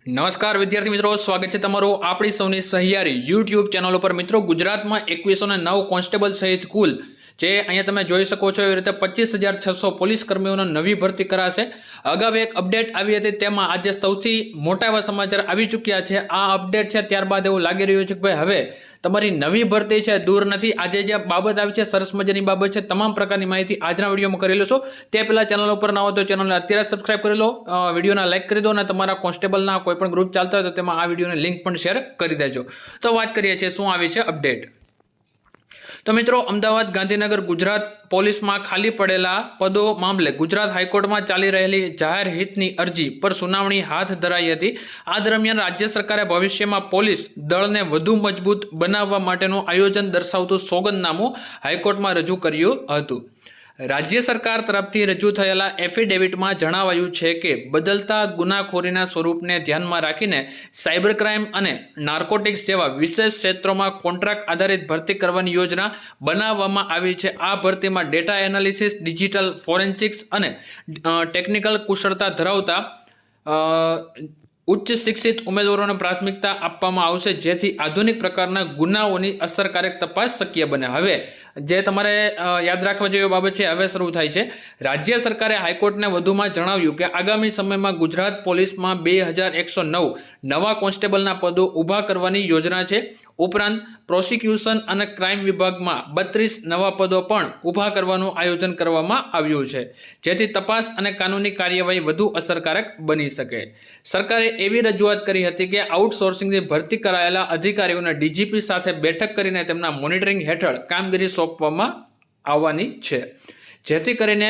નમસ્કાર વિદ્યાર્થી મિત્રો, સ્વાગત છે તમારું આપણી સૌની સહિયારી યુટ્યુબ ચેનલ ઉપર। મિત્રો, ગુજરાતમાં 2109 કોન્સ્ટેબલ સહિત કુલ જે અહીંયા તમે જોઈ શકો છો એવી રીતે 25,600 પોલીસ કર્મીઓનો નવી ભરતી કરાશે। અગાઉ એક અપડેટ આવી હતી, તેમાં આજે સૌથી મોટા એવા સમાચાર આવી ચૂક્યા છે। આ અપડેટ છે ત્યારબાદ એવું લાગી રહ્યું છે કે ભાઈ હવે તમારી નવી ભરતી છે દૂર નથી। આજે જે બાબત આવી છે સરસ મજાની બાબત છે। તમામ પ્રકારની માહિતી આજના વિડીયોમાં કરી લેશો। તે પહેલા ચેનલ ઉપર ના હોય તો ચેનલને અત્યારે સબસ્ક્રાઇબ કરી લો, વિડીયોને લાઈક કરી દો અને તમારા કોન્સ્ટેબલના કોઈ પણ ગ્રુપ ચાલતા હોય તો તેમાં આ વિડીયોની લિંક પણ શેર કરી દેજો। તો વાત કરીએ છીએ શું આવી છે અપડેટ। તો મિત્રો, અમદાવાદ ગાંધીનગર ગુજરાત પોલીસમાં ખાલી પડેલા પદો મામલે ગુજરાત હાઈકોર્ટમાં ચાલી રહેલી જાહેર હિતની અરજી પર સુનાવણી હાથ ધરાઈ હતી। આ દરમિયાન રાજ્ય સરકારે ભવિષ્યમાં પોલીસ દળને વધુ મજબૂત બનાવવા માટેનું આયોજન દર્શાવતું સોગંદનામું હાઈકોર્ટમાં રજૂ કર્યું હતું। રાજ્ય સરકાર તરફથી રજૂ થયેલા એફિડેવિટમાં જણાવાયું છે કે બદલતા ગુનાખોરીના સ્વરૂપને ધ્યાનમાં રાખીને સાયબર ક્રાઇમ અને નાર્કોટિક્સ જેવા વિશેષ ક્ષેત્રોમાં કોન્ટ્રાક્ટ આધારિત ભરતી કરવાની યોજના બનાવવામાં આવી છે। આ ભરતીમાં ડેટા એનાલિસિસ, ડિજિટલ ફોરેન્સિક્સ અને ટેકનિકલ કુશળતા ધરાવતા ઉચ્ચ શિક્ષિત ઉમેદવારોને પ્રાથમિકતા આપવામાં આવશે, જેથી આધુનિક પ્રકારના ગુનાઓની અસરકારક તપાસ શક્ય બને। હવે જે તમારે યાદ રાખવા જેવી બાબત છે હવે શરૂ થાય છે। રાજ્ય સરકારે હાઈકોર્ટને વધુમાં જણાવ્યું કે આગામી સમયમાં ગુજરાત પોલીસમાં 2109 નવા કોન્સ્ટેબલના પદો ઊભા કરવાની યોજના છે। ઉપરાંત પ્રોસિક્યુશન અને ક્રાઇમ વિભાગમાં 32 નવા પદો પણ ઊભા કરવાનું આયોજન કરવામાં આવ્યું છે, જેથી તપાસ અને કાનૂની કાર્યવાહી વધુ અસરકારક બની શકે। સરકારે એવી રજૂઆત કરી હતી કે આઉટસોર્સિંગથી ભરતી કરાયેલા અધિકારીઓને ડીજીપી સાથે બેઠક કરીને તેમના મોનિટરિંગ હેઠળ કામગીરી સોંપવામાં આવવાની છે, જેથી કરીને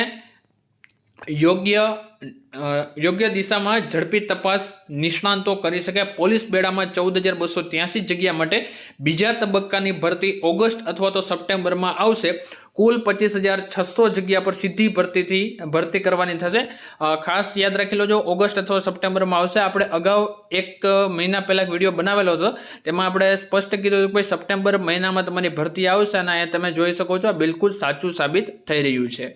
યોગ્ય દિશામાં ઝડપી તપાસ નિષ્ણાંતો કરી શકે। પોલીસ બેડામાં 14,283 જગ્યા માટે બીજા તબક્કાની ભરતી ઓગસ્ટ અથવા તો સપ્ટેમ્બરમાં આવશે। કુલ 25,600 જગ્યા પર સીધી ભરતી કરવાની થશે। ખાસ યાદ રાખી લેજો, ઓગસ્ટ અથવા સપ્ટેમ્બરમાં આવશે। આપણે અગાઉ એક મહિના પહેલાં વિડીયો બનાવેલો હતો, તેમાં આપણે સ્પષ્ટ કીધું કે સપ્ટેમ્બર મહિનામાં તમારી ભરતી આવશે અને અહીંયા તમે જોઈ શકો છો બિલકુલ સાચું સાબિત થઈ રહ્યું છે।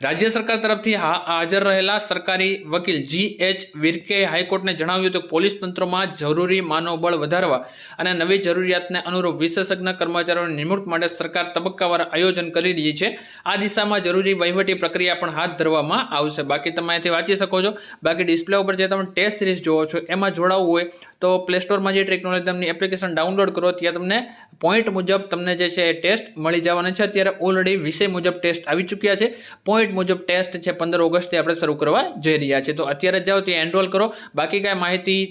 રાજ્ય સરકાર તરફથી હાજર રહેલા સરકારી વકીલ GH વિર્કે હાઈકોર્ટને જણાવ્યું હતું કે પોલીસ તંત્રમાં જરૂરી માનવબળ વધારવા અને નવી જરૂરિયાતને અનુરૂપ વિશેષજ્ઞ કર્મચારીઓની નિમણૂક માટે સરકાર તબક્કાવાર આયોજન કરી રહી છે। આ દિશામાં જરૂરી વહીવટી પ્રક્રિયા પણ હાથ ધરવામાં આવશે। બાકી તમે અહીંથી વાંચી શકો છો। બાકી ડિસ્પ્લે ઉપર જે તમે ટેસ્ટ સિરીઝ જોવો છો એમાં જોડાવવું હોય તો પ્લે સ્ટોરમાં જે ટેકનોલોજીની એપ્લિકેશન ડાઉનલોડ કરો, ત્યાં તમને પોઈન્ટ મુજબ તમને જે છે એ ટેસ્ટ મળી જવાના છે। અત્યારે ઓલરેડી વિષય મુજબ ટેસ્ટ આવી ચૂક્યા છે। પોઈન્ટ મુજબ ટેસ્ટ છે 15 ઓગસ્ટથી આપણે શરૂ કરવા જઈ રહ્યા છે, તો અત્યારે જાઓ ત્યાં એનરોલ કરો। બાકી કાંઈ માહિતી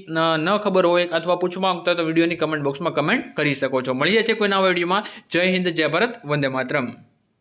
ન ખબર હોય અથવા પૂછવા માંગતા હોય તો વિડીયોની કમેન્ટ બોક્સમાં કમેન્ટ કરી શકો છો। મળીએ છીએ કોઈ નવા વિડીયોમાં। જય હિન્દ, જય ભારત, વંદે માતરમ।